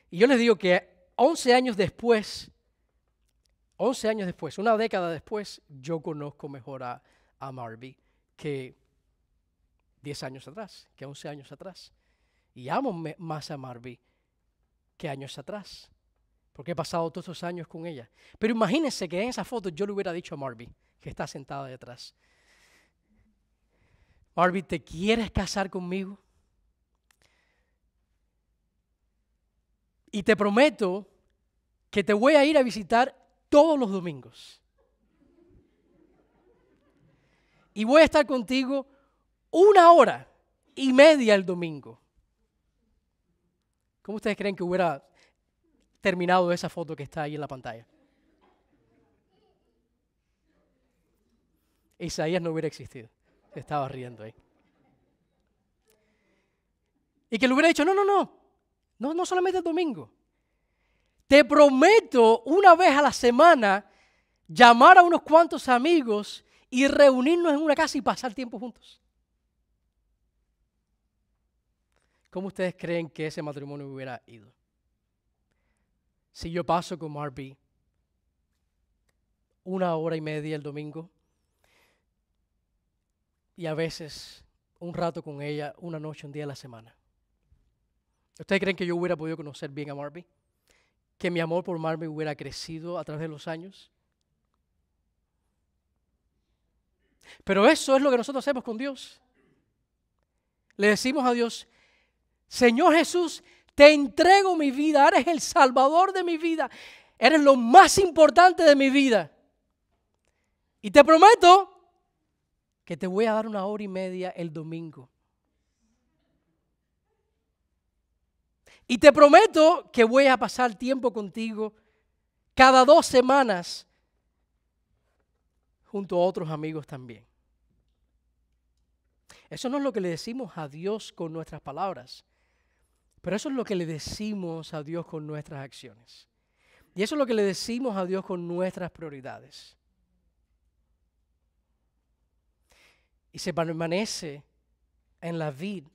Y yo les digo que 11 años después, una década después, yo conozco mejor a Marby que 10 años atrás, que 11 años atrás. Y amo más a Marby que años atrás, porque he pasado todos esos años con ella. Pero imagínense que en esa foto yo le hubiera dicho a Marby, que está sentada detrás: Marby, ¿te quieres casar conmigo? Y te prometo que te voy a ir a visitar todos los domingos. Y voy a estar contigo 1 hora y media el domingo. ¿Cómo ustedes creen que hubiera terminado esa foto que está ahí en la pantalla? Isaías no hubiera existido. Se estaba riendo ahí. Y que le hubiera dicho, no solamente el domingo. Te prometo 1 vez a la semana llamar a unos cuantos amigos y reunirnos en una casa y pasar tiempo juntos. ¿Cómo ustedes creen que ese matrimonio hubiera ido? Si yo paso con Marby 1 hora y media el domingo y a veces un rato con ella, una noche, un día a la semana. ¿Ustedes creen que yo hubiera podido conocer bien a Marby? ¿Que mi amor por Marby hubiera crecido a través de los años? Pero eso es lo que nosotros hacemos con Dios. Le decimos a Dios: Señor Jesús, te entrego mi vida, eres el Salvador de mi vida, eres lo más importante de mi vida. Y te prometo que te voy a dar 1 hora y media el domingo. Y te prometo que voy a pasar tiempo contigo cada 2 semanas junto a otros amigos también. Eso no es lo que le decimos a Dios con nuestras palabras, pero eso es lo que le decimos a Dios con nuestras acciones. Y eso es lo que le decimos a Dios con nuestras prioridades. Y se permanece en la vid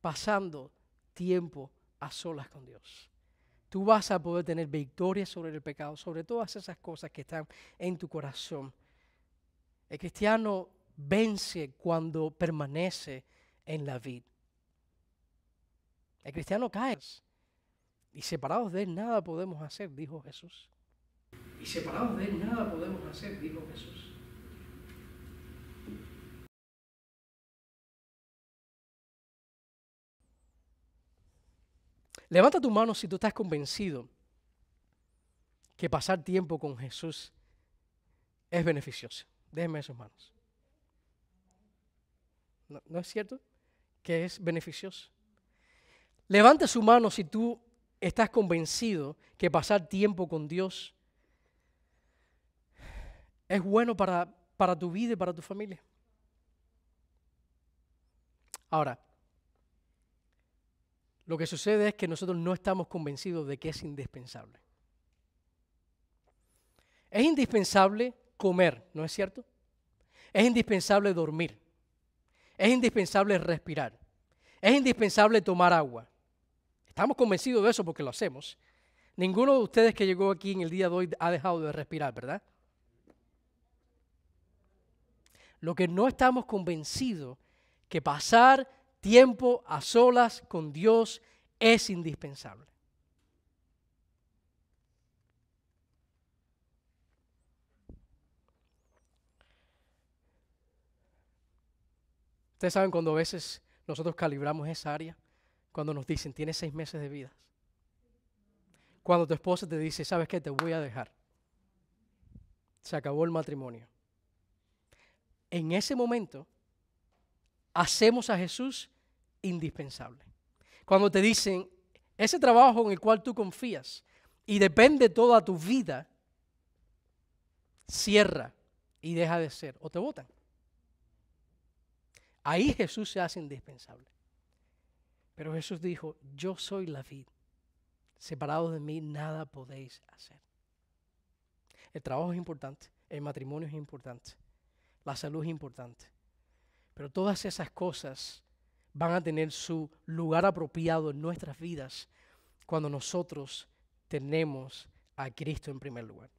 pasando tiempo a solas con Dios. Tú vas a poder tener victoria sobre el pecado, sobre todas esas cosas que están en tu corazón. El cristiano vence cuando permanece en la vid. El cristiano cae. Y separados de él nada podemos hacer, dijo Jesús. Y separados de él nada podemos hacer, dijo Jesús. Levanta tu mano si tú estás convencido que pasar tiempo con Jesús es beneficioso. Déjenme en sus manos. ¿No es cierto que es beneficioso? Levanta su mano si tú estás convencido que pasar tiempo con Dios es bueno para tu vida y para tu familia. Ahora, lo que sucede es que nosotros no estamos convencidos de que es indispensable. Es indispensable comer, ¿no es cierto? Es indispensable dormir. Es indispensable respirar. Es indispensable tomar agua. Estamos convencidos de eso porque lo hacemos. Ninguno de ustedes que llegó aquí en el día de hoy ha dejado de respirar, ¿verdad? Lo que no estamos convencidos que pasar tiempo a solas con Dios es indispensable. Ustedes saben cuando a veces nosotros calibramos esa área, cuando nos dicen, tienes 6 meses de vida. Cuando tu esposa te dice, ¿sabes qué? Te voy a dejar. Se acabó el matrimonio. En ese momento, hacemos a Jesús indispensable. Cuando te dicen, ese trabajo en el cual tú confías y depende toda tu vida, cierra y deja de ser, o te botan. Ahí Jesús se hace indispensable. Pero Jesús dijo, yo soy la vid. Separados de mí nada podéis hacer. El trabajo es importante, el matrimonio es importante, la salud es importante. Pero todas esas cosas van a tener su lugar apropiado en nuestras vidas cuando nosotros tenemos a Cristo en primer lugar.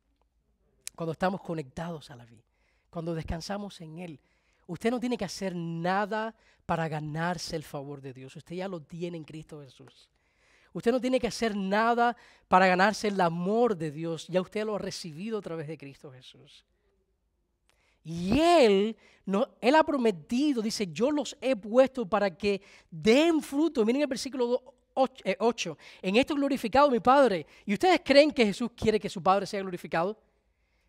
Cuando estamos conectados a la vida, cuando descansamos en Él. Usted no tiene que hacer nada para ganarse el favor de Dios. Usted ya lo tiene en Cristo Jesús. Usted no tiene que hacer nada para ganarse el amor de Dios. Ya usted lo ha recibido a través de Cristo Jesús. Y Él ha prometido, dice, yo los he puesto para que den fruto. Miren el versículo 8. En esto es glorificado mi Padre. ¿Y ustedes creen que Jesús quiere que su Padre sea glorificado?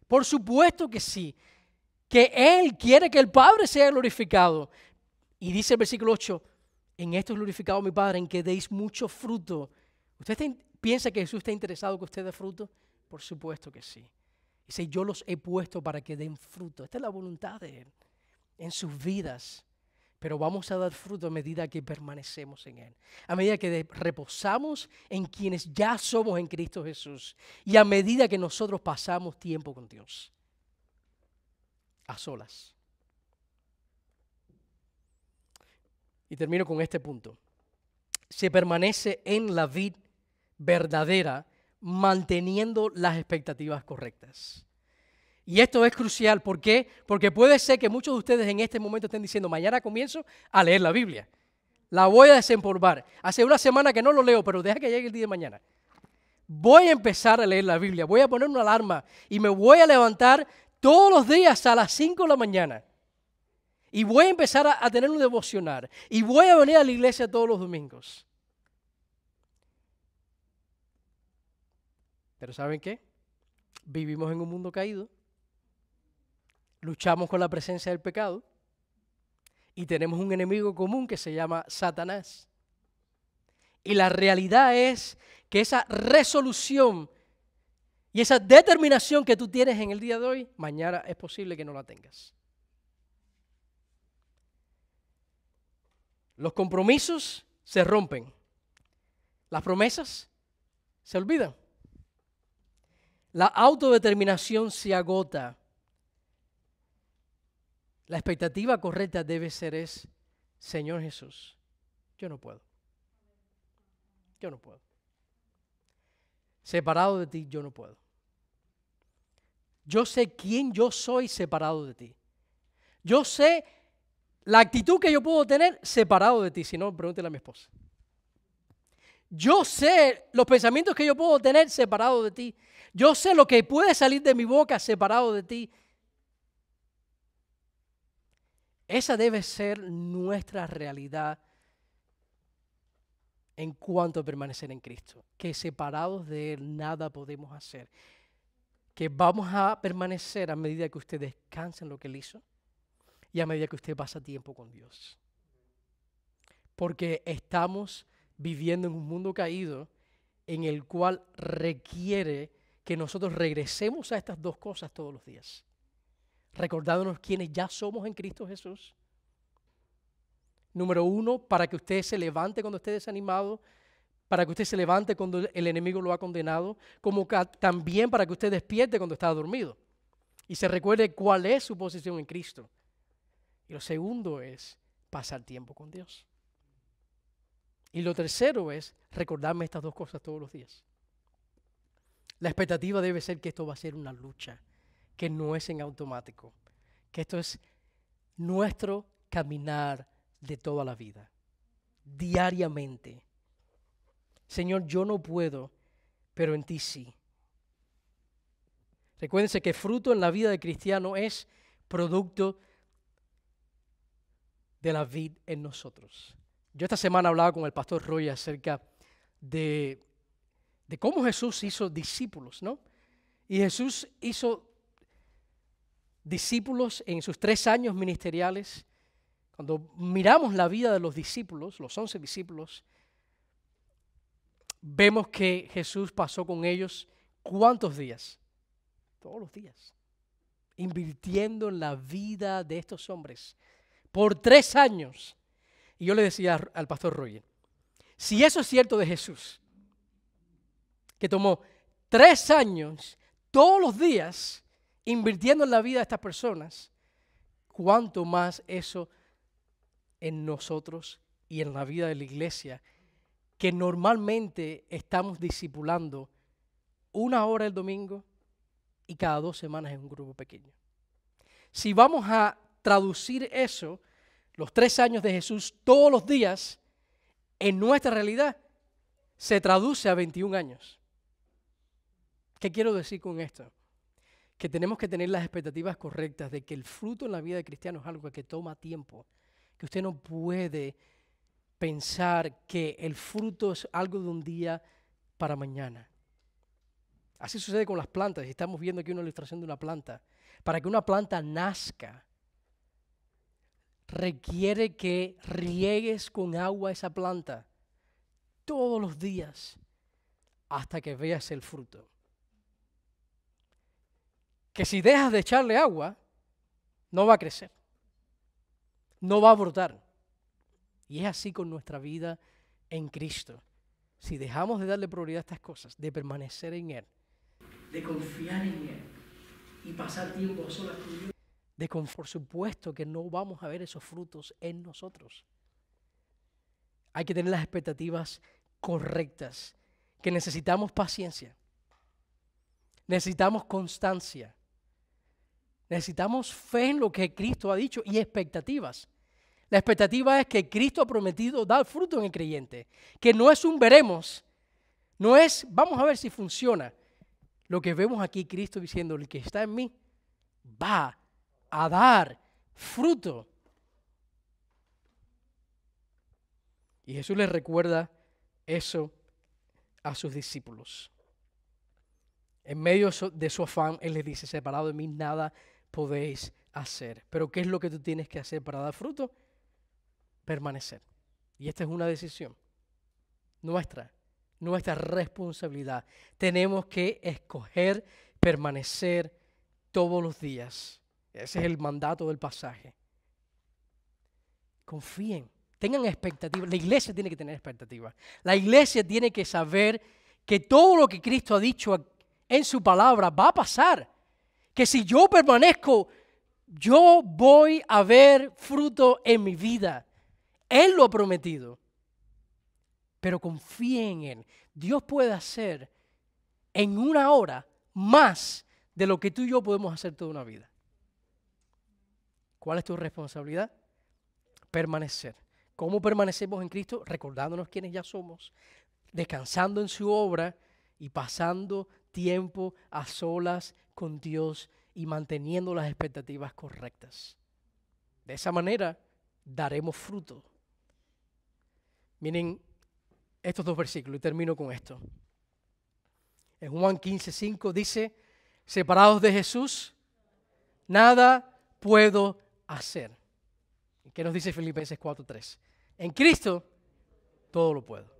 Por supuesto que sí. Que Él quiere que el Padre sea glorificado. Y dice el versículo 8, en esto es glorificado mi Padre, en que deis mucho fruto. ¿Usted piensa que Jesús está interesado que usted dé fruto? Por supuesto que sí. Dice, yo los he puesto para que den fruto. Esta es la voluntad de Él en sus vidas. Pero vamos a dar fruto a medida que permanecemos en Él. A medida que reposamos en quienes ya somos en Cristo Jesús. Y a medida que nosotros pasamos tiempo con Dios. A solas. Y termino con este punto. Se permanece en la vid verdadera manteniendo las expectativas correctas. Y esto es crucial. ¿Por qué? Porque puede ser que muchos de ustedes en este momento estén diciendo, mañana comienzo a leer la Biblia. La voy a desempolvar. Hace una semana que no lo leo, pero deja que llegue el día de mañana. Voy a empezar a leer la Biblia. Voy a poner una alarma y me voy a levantar todos los días a las 5 de la mañana. Y voy a empezar a tener un devocional. Y voy a venir a la iglesia todos los domingos. Pero ¿saben qué? Vivimos en un mundo caído. Luchamos con la presencia del pecado. Y tenemos un enemigo común que se llama Satanás. Y la realidad es que esa resolución y esa determinación que tú tienes en el día de hoy, mañana es posible que no la tengas. Los compromisos se rompen. Las promesas se olvidan. La autodeterminación se agota. La expectativa correcta debe ser Señor Jesús, yo no puedo. Yo no puedo. Separado de ti, yo no puedo. Yo sé quién yo soy separado de ti. Yo sé la actitud que yo puedo tener separado de ti. Si no, pregúntale a mi esposa. Yo sé los pensamientos que yo puedo tener separado de ti. Yo sé lo que puede salir de mi boca separado de ti. Esa debe ser nuestra realidad en cuanto a permanecer en Cristo. Que separados de Él nada podemos hacer. que vamos a permanecer a medida que usted descansa en lo que Él hizo y a medida que usted pasa tiempo con Dios. Porque estamos viviendo en un mundo caído en el cual requiere que nosotros regresemos a estas dos cosas todos los días. Recordándonos quiénes ya somos en Cristo Jesús. Número uno, para que usted se levante cuando esté desanimado, para que usted se levante cuando el enemigo lo ha condenado, como también para que usted despierte cuando está dormido y se recuerde cuál es su posición en Cristo. Y lo segundo es pasar tiempo con Dios. Y lo tercero es recordarme estas dos cosas todos los días. La expectativa debe ser que esto va a ser una lucha, que no es en automático, que esto es nuestro caminar de toda la vida, diariamente. Señor, yo no puedo, pero en ti sí. Recuérdense que fruto en la vida del cristiano es producto de la vid en nosotros. Yo esta semana hablaba con el pastor Roy acerca de cómo Jesús hizo discípulos, ¿no? Y Jesús hizo discípulos en sus 3 años ministeriales. Cuando miramos la vida de los discípulos, los 11 discípulos, vemos que Jesús pasó con ellos ¿cuántos días? Todos los días. Invirtiendo en la vida de estos hombres por 3 años. Y yo le decía al pastor Roger, si eso es cierto de Jesús, que tomó 3 años todos los días invirtiendo en la vida de estas personas, ¿cuánto más eso en nosotros y en la vida de la iglesia, que normalmente estamos discipulando 1 hora el domingo y cada 2 semanas en un grupo pequeño? Si vamos a traducir eso, los 3 años de Jesús todos los días, en nuestra realidad, se traduce a 21 años. ¿Qué quiero decir con esto? Que tenemos que tener las expectativas correctas de que el fruto en la vida de cristiano es algo que toma tiempo, que usted no puede pensar que el fruto es algo de un día para mañana. Así sucede con las plantas. Estamos viendo aquí una ilustración de una planta. Para que una planta nazca, requiere que riegues con agua esa planta todos los días hasta que veas el fruto. Que si dejas de echarle agua, no va a crecer, no va a brotar. Y es así con nuestra vida en Cristo. Si dejamos de darle prioridad a estas cosas, de permanecer en Él, de confiar en Él y pasar tiempo a solas con Dios, por supuesto que no vamos a ver esos frutos en nosotros. Hay que tener las expectativas correctas, que necesitamos paciencia, necesitamos constancia, necesitamos fe en lo que Cristo ha dicho y expectativas. La expectativa es que Cristo ha prometido dar fruto en el creyente, que no es un veremos, no es vamos a ver si funciona. Lo que vemos aquí, Cristo diciendo, el que está en mí va a dar fruto. Y Jesús les recuerda eso a sus discípulos. En medio de su afán, Él les dice, separado de mí nada podéis hacer. Pero ¿qué es lo que tú tienes que hacer para dar fruto? Permanecer. Y esta es una decisión nuestra responsabilidad. Tenemos que escoger permanecer todos los días. Ese es el mandato del pasaje. Confíen, tengan expectativas. La iglesia tiene que tener expectativas. La iglesia tiene que saber que todo lo que Cristo ha dicho en su palabra va a pasar. Que si yo permanezco, yo voy a ver fruto en mi vida. Él lo ha prometido. Pero confíen en Él. Dios puede hacer en 1 hora más de lo que tú y yo podemos hacer toda una vida. ¿Cuál es tu responsabilidad? Permanecer. ¿Cómo permanecemos en Cristo? Recordándonos quiénes ya somos, descansando en su obra y pasando tiempo a solas con Dios y manteniendo las expectativas correctas. De esa manera daremos fruto. Miren estos 2 versículos y termino con esto. En Juan 15:5 dice, Separados de Jesús, nada puedo hacer. ¿Qué nos dice Filipenses 4:3? En Cristo, todo lo puedo.